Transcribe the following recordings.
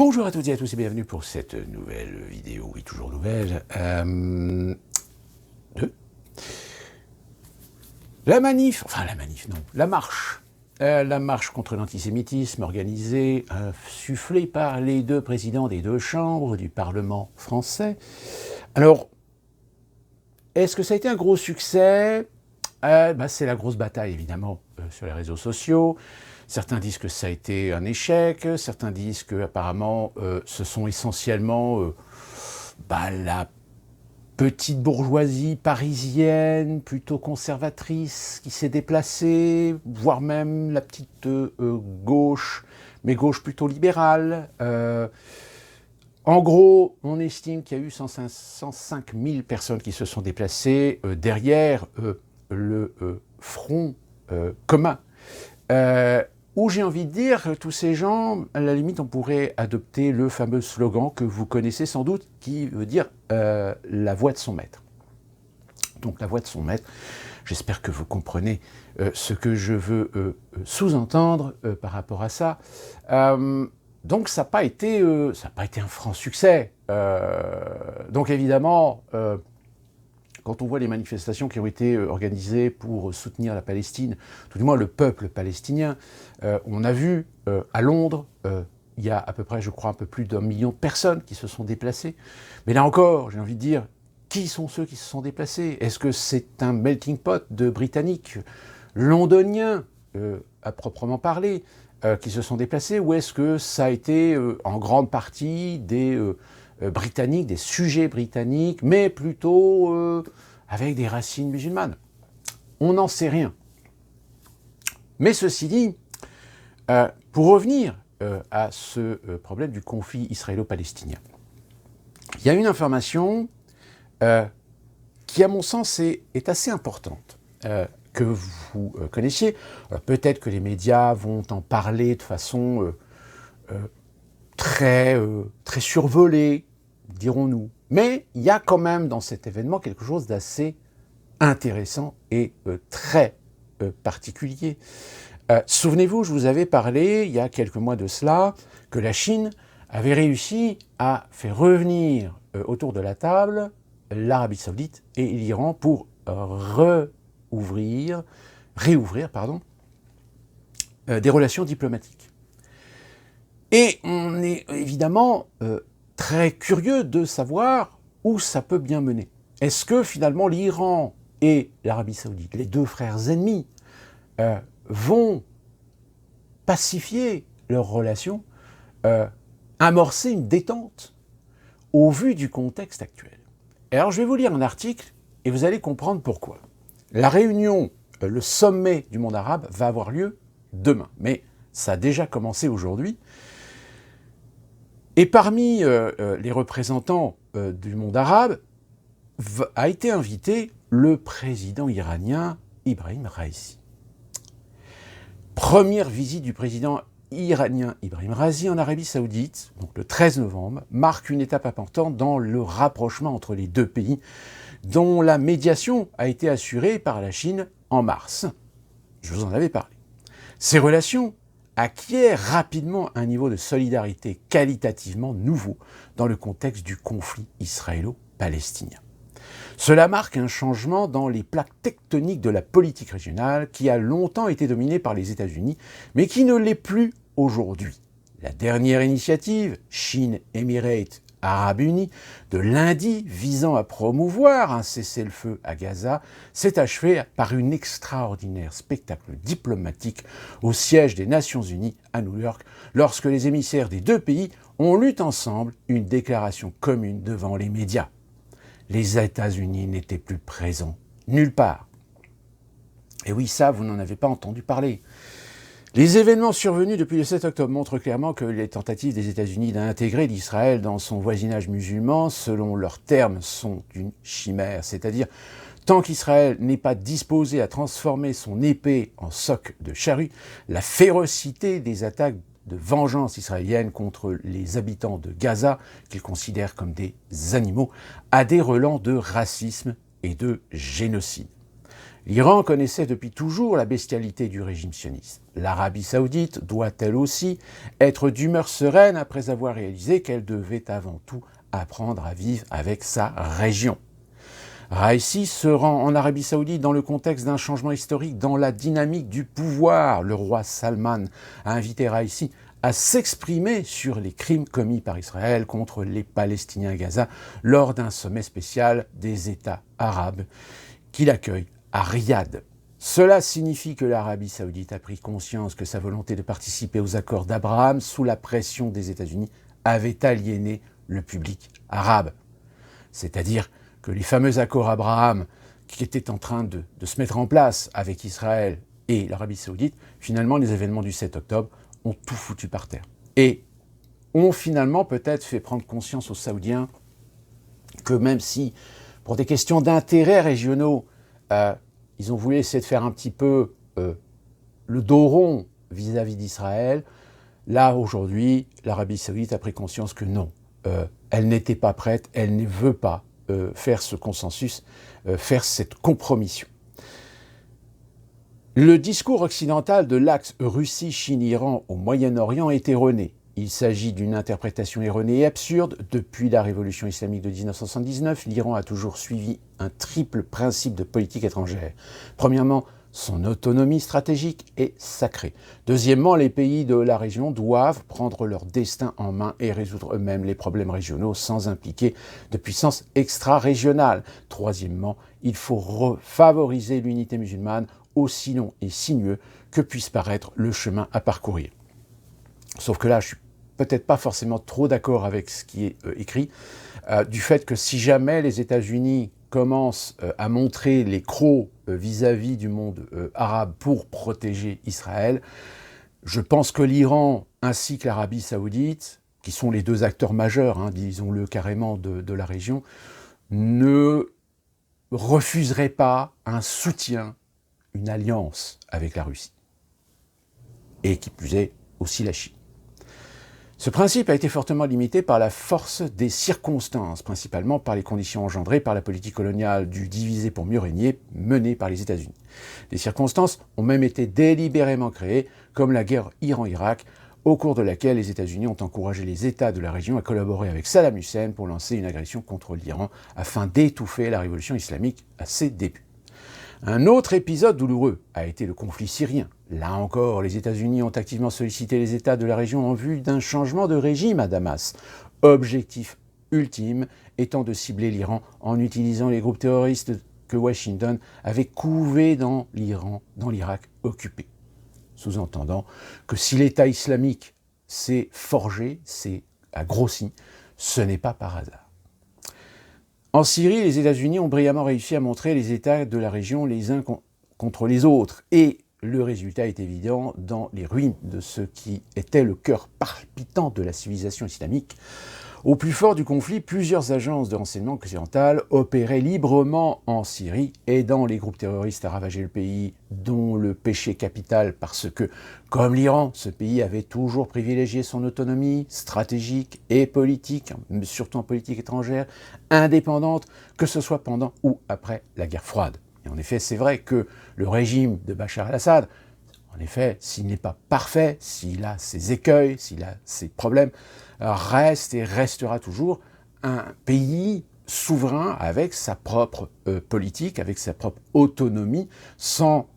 Bonjour à toutes et à tous et bienvenue pour cette nouvelle vidéo, oui toujours nouvelle, de la marche contre l'antisémitisme organisée, sufflée par les deux présidents des deux chambres du Parlement français. Alors, est-ce que ça a été un gros succès ? C'est la grosse bataille évidemment sur les réseaux sociaux. Certains disent que ça a été un échec, certains disent que apparemment ce sont essentiellement la petite bourgeoisie parisienne, plutôt conservatrice, qui s'est déplacée, voire même la petite gauche, mais gauche plutôt libérale. En gros, on estime qu'il y a eu 105 000 personnes qui se sont déplacées derrière le front commun. Où j'ai envie de dire, tous ces gens, à la limite, on pourrait adopter le fameux slogan que vous connaissez sans doute, qui veut dire la voix de son maître. Donc la voix de son maître, j'espère que vous comprenez ce que je veux sous-entendre par rapport à ça. Donc ça n'a pas été un franc succès. Donc évidemment, quand on voit les manifestations qui ont été organisées pour soutenir la Palestine, tout du moins le peuple palestinien, on a vu à Londres, il y a à peu près, je crois, un peu plus d'1 million de personnes qui se sont déplacées. Mais là encore, j'ai envie de dire, qui sont ceux qui se sont déplacés ? Est-ce que c'est un melting pot de Britanniques, Londoniens, à proprement parler, qui se sont déplacés, ou est-ce que ça a été en grande partie des britanniques, des sujets britanniques, mais plutôt avec des racines musulmanes? On n'en sait rien. Mais ceci dit, pour revenir à ce problème du conflit israélo-palestinien, il y a une information qui, à mon sens, est assez importante, que vous connaissiez. Peut-être que les médias vont en parler de façon très survolée, dirons-nous. Mais il y a quand même dans cet événement quelque chose d'assez intéressant et très particulier. Souvenez-vous, je vous avais parlé, il y a quelques mois de cela, que la Chine avait réussi à faire revenir autour de la table l'Arabie Saoudite et l'Iran pour réouvrir des relations diplomatiques. Et on est évidemment très curieux de savoir où ça peut bien mener. Est-ce que finalement l'Iran et l'Arabie Saoudite, les deux frères ennemis, vont pacifier leurs relations, amorcer une détente au vu du contexte actuel? Et alors je vais vous lire un article et vous allez comprendre pourquoi. La réunion, le sommet du monde arabe va avoir lieu demain, mais ça a déjà commencé aujourd'hui. Et parmi les représentants du monde arabe a été invité le président iranien Ibrahim Raïsi. Première visite du président iranien Ibrahim Raïsi en Arabie Saoudite, donc le 13 novembre, marque une étape importante dans le rapprochement entre les deux pays, dont la médiation a été assurée par la Chine en mars. Je vous en avais parlé. Ces relations acquièrent rapidement un niveau de solidarité qualitativement nouveau dans le contexte du conflit israélo-palestinien. Cela marque un changement dans les plaques tectoniques de la politique régionale qui a longtemps été dominée par les États-Unis, mais qui ne l'est plus aujourd'hui. La dernière initiative, Chine-Émirats Arabes Unis, de lundi visant à promouvoir un cessez-le-feu à Gaza, s'est achevée par un extraordinaire spectacle diplomatique au siège des Nations Unies à New York, lorsque les émissaires des deux pays ont lu ensemble une déclaration commune devant les médias. Les États-Unis n'étaient plus présents nulle part. Et oui, ça, vous n'en avez pas entendu parler. Les événements survenus depuis le 7 octobre montrent clairement que les tentatives des États-Unis d'intégrer l'Israël dans son voisinage musulman, selon leurs termes, sont une chimère. C'est-à-dire, tant qu'Israël n'est pas disposé à transformer son épée en soc de charrue, la férocité des attaques de vengeance israélienne contre les habitants de Gaza, qu'ils considèrent comme des animaux, a des relents de racisme et de génocide. L'Iran connaissait depuis toujours la bestialité du régime sioniste. L'Arabie saoudite doit elle aussi être d'humeur sereine après avoir réalisé qu'elle devait avant tout apprendre à vivre avec sa région. Raisi se rend en Arabie saoudite dans le contexte d'un changement historique dans la dynamique du pouvoir. Le roi Salman a invité Raisi à s'exprimer sur les crimes commis par Israël contre les Palestiniens à Gaza lors d'un sommet spécial des États arabes qu'il accueille à Riyad. Cela signifie que l'Arabie saoudite a pris conscience que sa volonté de participer aux accords d'Abraham sous la pression des États-Unis avait aliéné le public arabe. C'est-à-dire que les fameux accords Abraham qui étaient en train de se mettre en place avec Israël et l'Arabie saoudite, finalement les événements du 7 octobre ont tout foutu par terre. Et ont finalement peut-être fait prendre conscience aux Saoudiens que même si, pour des questions d'intérêts régionaux, ils ont voulu essayer de faire un petit peu le dos rond vis-à-vis d'Israël, là aujourd'hui, l'Arabie saoudite a pris conscience que non, elle n'était pas prête, elle ne veut pas faire ce consensus, faire cette compromission. Le discours occidental de l'axe Russie-Chine-Iran au Moyen-Orient est erroné. Il s'agit d'une interprétation erronée et absurde. Depuis la révolution islamique de 1979, l'Iran a toujours suivi un triple principe de politique étrangère. Premièrement, son autonomie stratégique est sacrée. Deuxièmement, les pays de la région doivent prendre leur destin en main et résoudre eux-mêmes les problèmes régionaux sans impliquer de puissances extra-régionales. Troisièmement, il faut favoriser l'unité musulmane, aussi long et sinueux que puisse paraître le chemin à parcourir. Sauf que là, je suis peut-être pas forcément trop d'accord avec ce qui est écrit, du fait que si jamais les États-Unis commencent à montrer les crocs vis-à-vis du monde arabe pour protéger Israël, je pense que l'Iran ainsi que l'Arabie saoudite, qui sont les deux acteurs majeurs, disons-le carrément, de la région, ne refuseraient pas un soutien, une alliance avec la Russie. Et qui plus est, aussi la Chine. Ce principe a été fortement limité par la force des circonstances, principalement par les conditions engendrées par la politique coloniale du diviser pour mieux régner menée par les États-Unis. Les circonstances ont même été délibérément créées, comme la guerre Iran-Irak, au cours de laquelle les États-Unis ont encouragé les États de la région à collaborer avec Saddam Hussein pour lancer une agression contre l'Iran afin d'étouffer la révolution islamique à ses débuts. Un autre épisode douloureux a été le conflit syrien. Là encore, les États-Unis ont activement sollicité les États de la région en vue d'un changement de régime à Damas. Objectif ultime étant de cibler l'Iran en utilisant les groupes terroristes que Washington avait couvés dans l'Irak occupé. Sous-entendant que si l'État islamique s'est forgé, s'est grossi, ce n'est pas par hasard. En Syrie, les États-Unis ont brillamment réussi à montrer les États de la région les uns contre les autres. Et le résultat est évident dans les ruines de ce qui était le cœur palpitant de la civilisation islamique. Au plus fort du conflit, plusieurs agences de renseignement occidentales opéraient librement en Syrie, aidant les groupes terroristes à ravager le pays, dont le péché capital parce que, comme l'Iran, ce pays avait toujours privilégié son autonomie stratégique et politique, surtout en politique étrangère, indépendante, que ce soit pendant ou après la guerre froide. Et en effet, c'est vrai que le régime de Bachar el-Assad, en effet, s'il n'est pas parfait, s'il a ses écueils, s'il a ses problèmes, reste et restera toujours un pays souverain avec sa propre politique, avec sa propre autonomie, sans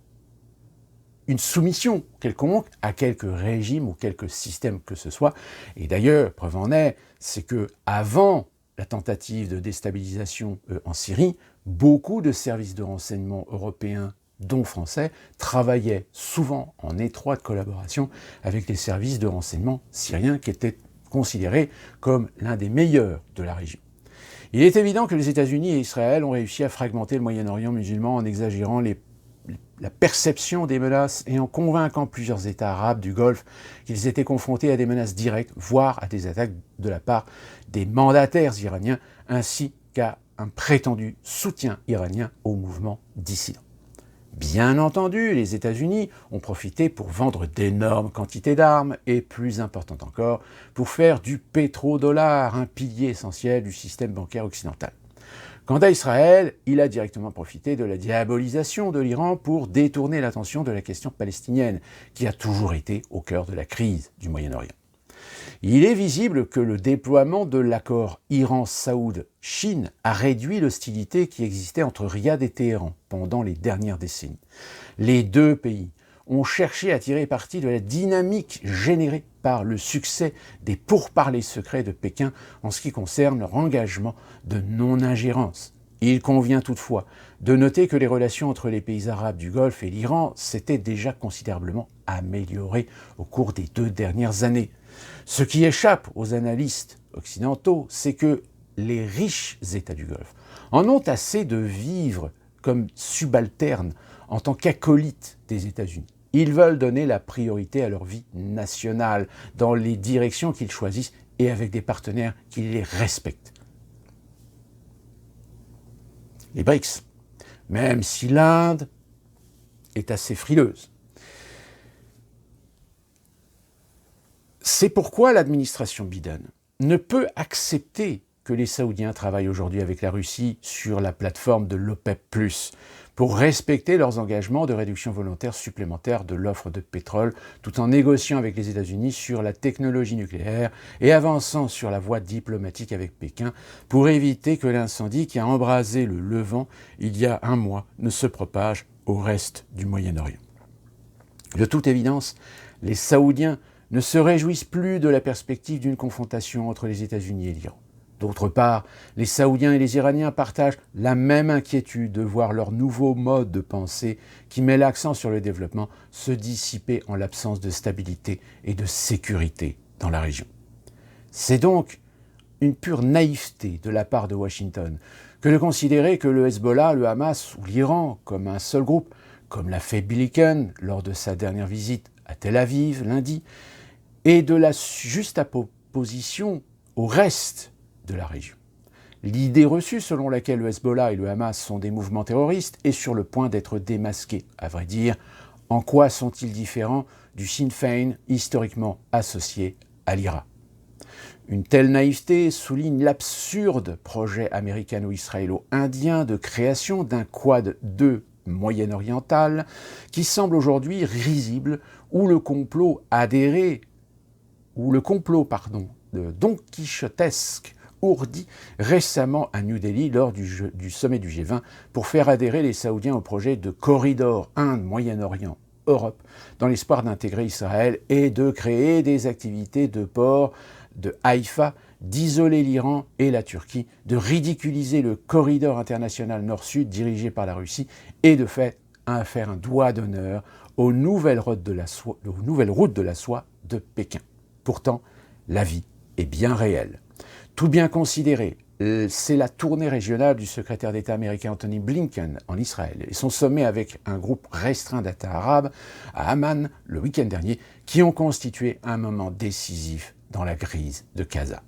une soumission quelconque à quelque régime ou quelque système que ce soit. Et d'ailleurs, preuve en est, c'est que avant la tentative de déstabilisation en Syrie, beaucoup de services de renseignement européens, dont français, travaillaient souvent en étroite collaboration avec les services de renseignement syriens qui étaient considéré comme l'un des meilleurs de la région. Il est évident que les États-Unis et Israël ont réussi à fragmenter le Moyen-Orient musulman en exagérant la perception des menaces et en convainquant plusieurs États arabes du Golfe qu'ils étaient confrontés à des menaces directes, voire à des attaques de la part des mandataires iraniens, ainsi qu'à un prétendu soutien iranien au mouvement dissident. Bien entendu, les États-Unis ont profité pour vendre d'énormes quantités d'armes et, plus important encore, pour faire du pétrodollar un pilier essentiel du système bancaire occidental. Quant à Israël, il a directement profité de la diabolisation de l'Iran pour détourner l'attention de la question palestinienne, qui a toujours été au cœur de la crise du Moyen-Orient. Il est visible que le déploiement de l'accord Iran-Saoud-Chine a réduit l'hostilité qui existait entre Riyad et Téhéran pendant les dernières décennies. Les deux pays ont cherché à tirer parti de la dynamique générée par le succès des pourparlers secrets de Pékin en ce qui concerne leur engagement de non-ingérence. Il convient toutefois de noter que les relations entre les pays arabes du Golfe et l'Iran s'étaient déjà considérablement améliorées au cours des 2 dernières années. Ce qui échappe aux analystes occidentaux, c'est que les riches États du Golfe en ont assez de vivre comme subalternes en tant qu'acolytes des États-Unis. Ils veulent donner la priorité à leur vie nationale dans les directions qu'ils choisissent et avec des partenaires qui les respectent. Les BRICS, même si l'Inde est assez frileuse. C'est pourquoi l'administration Biden ne peut accepter que les Saoudiens travaillent aujourd'hui avec la Russie sur la plateforme de l'OPEP+, pour respecter leurs engagements de réduction volontaire supplémentaire de l'offre de pétrole, tout en négociant avec les États-Unis sur la technologie nucléaire et avançant sur la voie diplomatique avec Pékin pour éviter que l'incendie qui a embrasé le Levant il y a un mois ne se propage au reste du Moyen-Orient. De toute évidence, les Saoudiens ne se réjouissent plus de la perspective d'une confrontation entre les États-Unis et l'Iran. D'autre part, les Saoudiens et les Iraniens partagent la même inquiétude de voir leur nouveau mode de pensée qui met l'accent sur le développement se dissiper en l'absence de stabilité et de sécurité dans la région. C'est donc une pure naïveté de la part de Washington que de considérer que le Hezbollah, le Hamas ou l'Iran comme un seul groupe, comme l'a fait Blinken lors de sa dernière visite à Tel Aviv lundi, et de la juxtaposition au reste de la région. L'idée reçue selon laquelle le Hezbollah et le Hamas sont des mouvements terroristes est sur le point d'être démasquée. À vrai dire, en quoi sont-ils différents du Sinn Féin historiquement associé à l'IRA ? Une telle naïveté souligne l'absurde projet américano-israélo-indien de création d'un Quad 2 moyen-oriental qui semble aujourd'hui risible, où le complot de Don Quichotesque ourdi récemment à New Delhi lors du sommet du G20 pour faire adhérer les Saoudiens au projet de corridor Inde, Moyen-Orient, Europe, dans l'espoir d'intégrer Israël et de créer des activités de port de Haïfa, d'isoler l'Iran et la Turquie, de ridiculiser le corridor international nord-sud dirigé par la Russie et de faire un doigt d'honneur aux nouvelles routes de la soie de Pékin. Pourtant, la vie est bien réelle. Tout bien considéré, c'est la tournée régionale du secrétaire d'État américain Anthony Blinken en Israël et son sommet avec un groupe restreint d'États arabes à Amman le week-end dernier qui ont constitué un moment décisif dans la crise de Gaza.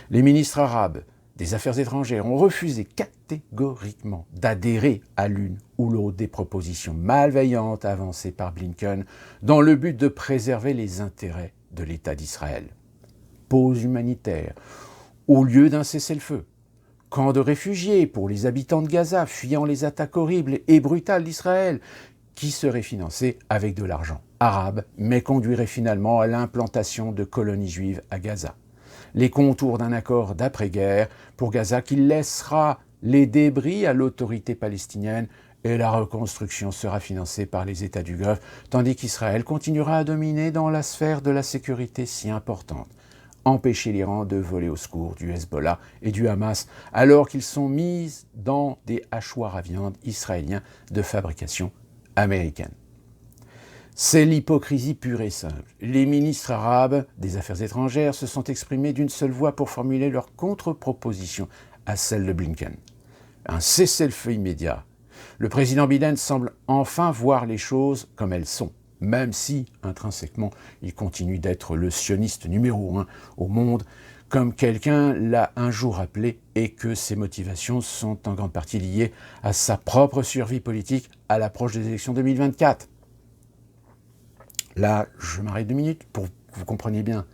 Les ministres arabes des Affaires étrangères ont refusé catégoriquement d'adhérer à l'une ou l'autre des propositions malveillantes avancées par Blinken dans le but de préserver les intérêts de l'État d'Israël. Pause humanitaire au lieu d'un cessez-le-feu, camp de réfugiés pour les habitants de Gaza fuyant les attaques horribles et brutales d'Israël, qui serait financé avec de l'argent arabe, mais conduirait finalement à l'implantation de colonies juives à Gaza. Les contours d'un accord d'après-guerre pour Gaza qui laissera les débris à l'autorité palestinienne et la reconstruction sera financée par les États du Golfe, tandis qu'Israël continuera à dominer dans la sphère de la sécurité si importante. Empêcher l'Iran de voler au secours du Hezbollah et du Hamas alors qu'ils sont mis dans des hachoirs à viande israéliens de fabrication américaine. C'est l'hypocrisie pure et simple. Les ministres arabes des Affaires étrangères se sont exprimés d'une seule voix pour formuler leur contre-proposition à celle de Blinken. Un cessez-le-feu immédiat. Le président Biden semble enfin voir les choses comme elles sont, même si, intrinsèquement, il continue d'être le sioniste numéro 1 au monde, comme quelqu'un l'a un jour rappelé, et que ses motivations sont en grande partie liées à sa propre survie politique à l'approche des élections 2024. Là, je m'arrête 2 minutes pour que vous compreniez bien.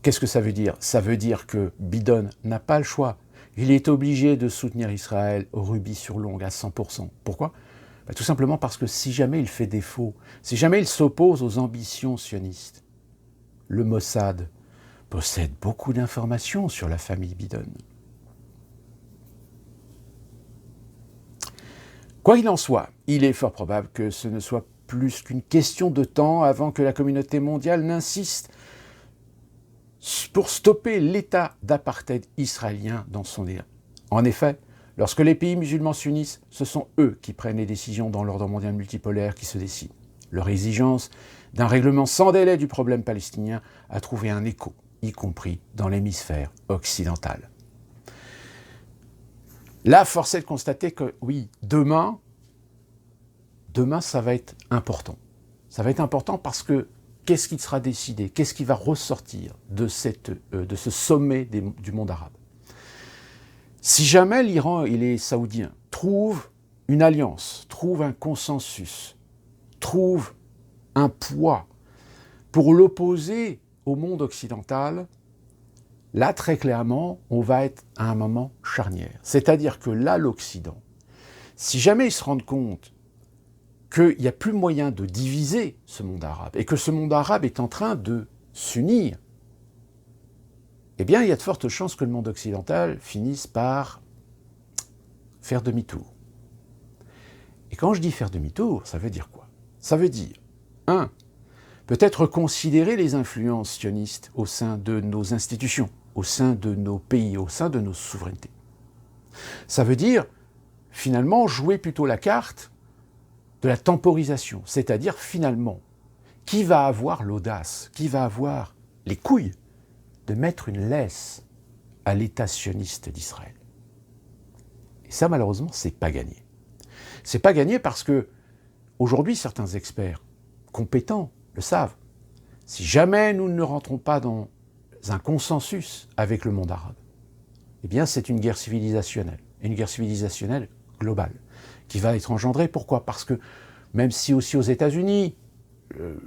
Qu'est-ce que ça veut dire ? Ça veut dire que Biden n'a pas le choix. il est obligé de soutenir Israël au rubis sur l'ongle à 100%. Pourquoi ? Tout simplement parce que si jamais il fait défaut, si jamais il s'oppose aux ambitions sionistes, le Mossad possède beaucoup d'informations sur la famille Biden. Quoi qu'il en soit, il est fort probable que ce ne soit plus qu'une question de temps avant que la communauté mondiale n'insiste pour stopper l'état d'apartheid israélien dans son élan. En effet, lorsque les pays musulmans s'unissent, ce sont eux qui prennent les décisions dans l'ordre mondial multipolaire qui se décide. Leur exigence d'un règlement sans délai du problème palestinien a trouvé un écho, y compris dans l'hémisphère occidental. Là, force est de constater que oui, demain, ça va être important. Ça va être important parce que qu'est-ce qui sera décidé ? Qu'est-ce qui va ressortir de ce sommet du monde arabe ? Si jamais l'Iran et les Saoudiens trouvent une alliance, trouvent un consensus, trouvent un poids pour l'opposer au monde occidental, là, très clairement, on va être à un moment charnière. C'est-à-dire que là, l'Occident, si jamais ils se rendent compte qu'il n'y a plus moyen de diviser ce monde arabe et que ce monde arabe est en train de s'unir, eh bien, il y a de fortes chances que le monde occidental finisse par faire demi-tour. Et quand je dis faire demi-tour, ça veut dire quoi ? Ça veut dire, peut-être considérer les influences sionistes au sein de nos institutions, au sein de nos pays, au sein de nos souverainetés. Ça veut dire, finalement, jouer plutôt la carte de la temporisation, c'est-à-dire, finalement, qui va avoir l'audace, qui va avoir les couilles de mettre une laisse à l'État sioniste d'Israël. Et ça, malheureusement, c'est pas gagné. C'est pas gagné parce que, aujourd'hui, certains experts compétents le savent. Si jamais nous ne rentrons pas dans un consensus avec le monde arabe, eh bien, c'est une guerre civilisationnelle globale, qui va être engendrée. Pourquoi ? Parce que, même si aussi aux États-Unis,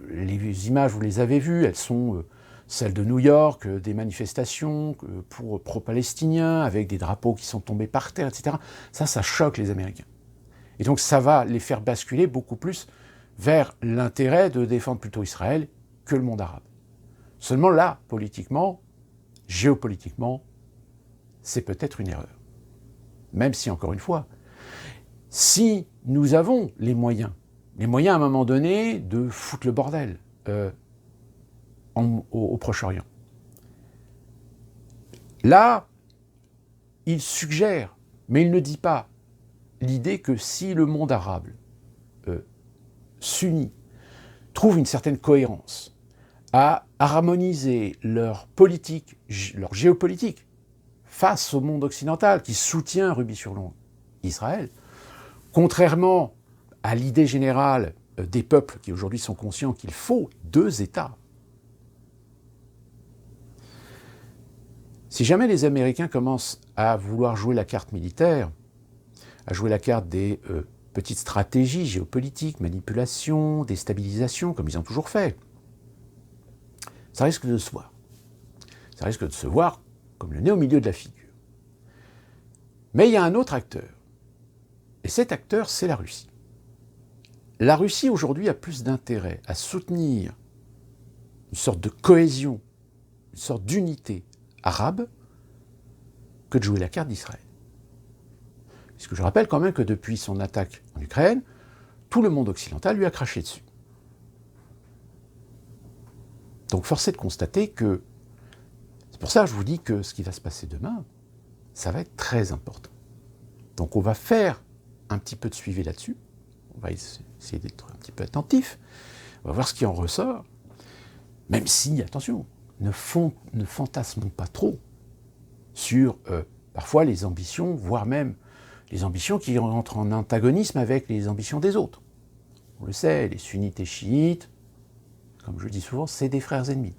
les images, vous les avez vues, elles sont celles de New York, des manifestations pro-palestiniens, avec des drapeaux qui sont tombés par terre, etc. Ça choque les Américains. Et donc ça va les faire basculer beaucoup plus vers l'intérêt de défendre plutôt Israël que le monde arabe. Seulement là, politiquement, géopolitiquement, c'est peut-être une erreur. Même si, encore une fois, si nous avons les moyens à un moment donné de foutre le bordel au Proche-Orient. Là, il suggère, mais il ne dit pas, l'idée que si le monde arabe s'unit, trouve une certaine cohérence, à harmoniser leur politique, leur géopolitique, face au monde occidental qui soutient rubis sur l'ongle Israël, contrairement à l'idée générale des peuples qui aujourd'hui sont conscients qu'il faut 2 États. Si jamais les Américains commencent à vouloir jouer la carte militaire, à jouer la carte des petites stratégies géopolitiques, manipulation, déstabilisation, comme ils ont toujours fait, ça risque de se voir. Ça risque de se voir comme le nez au milieu de la figure. Mais il y a un autre acteur. Et cet acteur, c'est la Russie. La Russie, aujourd'hui, a plus d'intérêt à soutenir une sorte de cohésion, une sorte d'unité arabe, que de jouer la carte d'Israël. Puisque je rappelle quand même que depuis son attaque en Ukraine, tout le monde occidental lui a craché dessus. Donc force est de constater que, c'est pour ça que je vous dis que ce qui va se passer demain, ça va être très important. Donc on va faire un petit peu de suivi là-dessus, on va essayer d'être un petit peu attentif, on va voir ce qui en ressort, même si, attention, ne fantasmons pas trop sur parfois les ambitions, voire même les ambitions qui rentrent en antagonisme avec les ambitions des autres. On le sait, les sunnites et chiites, comme je le dis souvent, c'est des frères ennemis.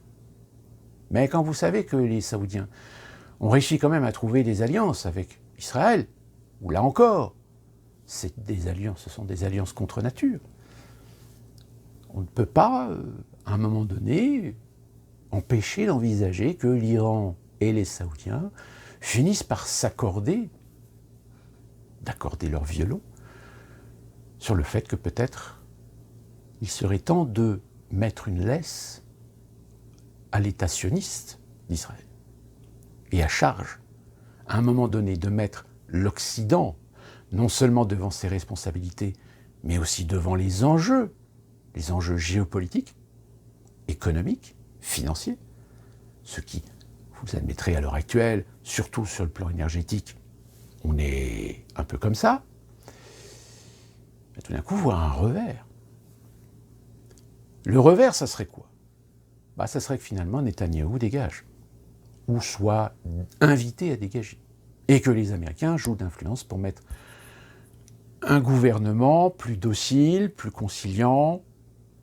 Mais quand vous savez que les Saoudiens ont réussi quand même à trouver des alliances avec Israël, ou là encore, ce sont des alliances contre nature, on ne peut pas, à un moment donné, empêcher d'envisager que l'Iran et les Saoudiens finissent par d'accorder leur violon sur le fait que peut-être il serait temps de mettre une laisse à l'État sioniste d'Israël. Et à charge, à un moment donné, de mettre l'Occident, non seulement devant ses responsabilités, mais aussi devant les enjeux géopolitiques, économiques, financiers, ce qui, vous admettrez à l'heure actuelle, surtout sur le plan énergétique, on est un peu comme ça, mais tout d'un coup, voir un revers. Le revers, ça serait quoi? Ça serait que finalement, Netanyahou dégage, ou soit invité à dégager, et que les Américains jouent d'influence pour mettre un gouvernement plus docile, plus conciliant,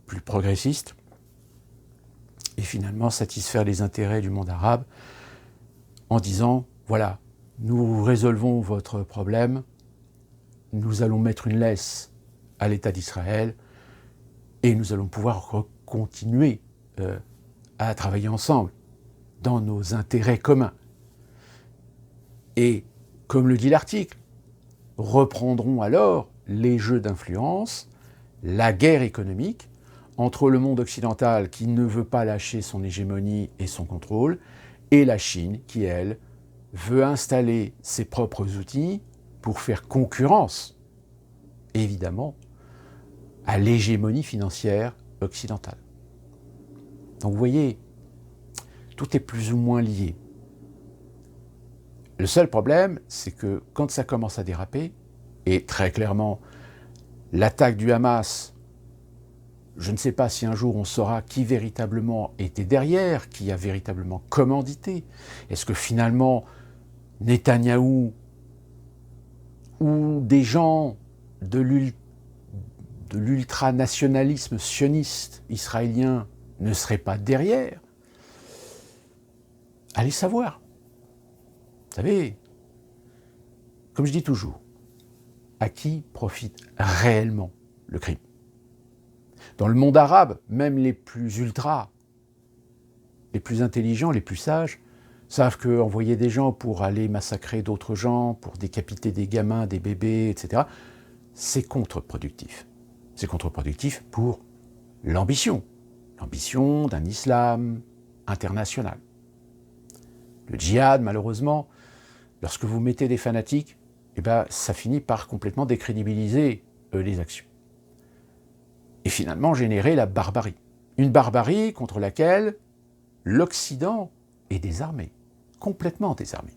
plus progressiste, et finalement satisfaire les intérêts du monde arabe en disant, voilà, nous résolvons votre problème, nous allons mettre une laisse à l'État d'Israël, et nous allons pouvoir continuer à travailler ensemble dans nos intérêts communs. Et, comme le dit l'article, reprendront alors les jeux d'influence, la guerre économique entre le monde occidental qui ne veut pas lâcher son hégémonie et son contrôle, et la Chine qui, elle, veut installer ses propres outils pour faire concurrence, évidemment, à l'hégémonie financière occidentale. Donc vous voyez, tout est plus ou moins lié. Le seul problème, c'est que quand ça commence à déraper, et très clairement, l'attaque du Hamas, je ne sais pas si un jour on saura qui véritablement était derrière, qui a véritablement commandité. Est-ce que finalement, Netanyahou ou des gens de l'ultranationalisme sioniste israélien ne seraient pas derrière? Allez savoir. Vous savez, comme je dis toujours, à qui profite réellement le crime? Dans le monde arabe, même les plus ultras, les plus intelligents, les plus sages, savent qu'envoyer des gens pour aller massacrer d'autres gens, pour décapiter des gamins, des bébés, etc., c'est contre-productif. C'est contre-productif pour l'ambition d'un islam international. Le djihad, malheureusement, lorsque vous mettez des fanatiques, ça finit par complètement décrédibiliser les actions. Et finalement générer la barbarie. Une barbarie contre laquelle l'Occident est désarmé, complètement désarmé.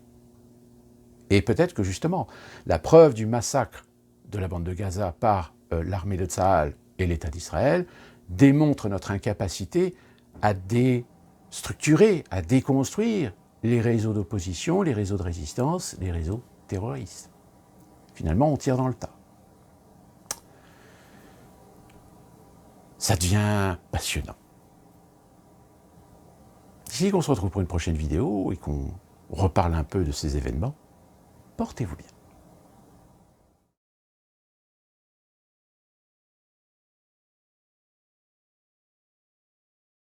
Et peut-être que justement, la preuve du massacre de la bande de Gaza par l'armée de Tsahal et l'État d'Israël démontre notre incapacité à déstructurer, à déconstruire les réseaux d'opposition, les réseaux de résistance, les réseaux terroristes. Finalement, on tire dans le tas. Ça devient passionnant. D'ici qu'on se retrouve pour une prochaine vidéo et qu'on reparle un peu de ces événements, portez-vous bien.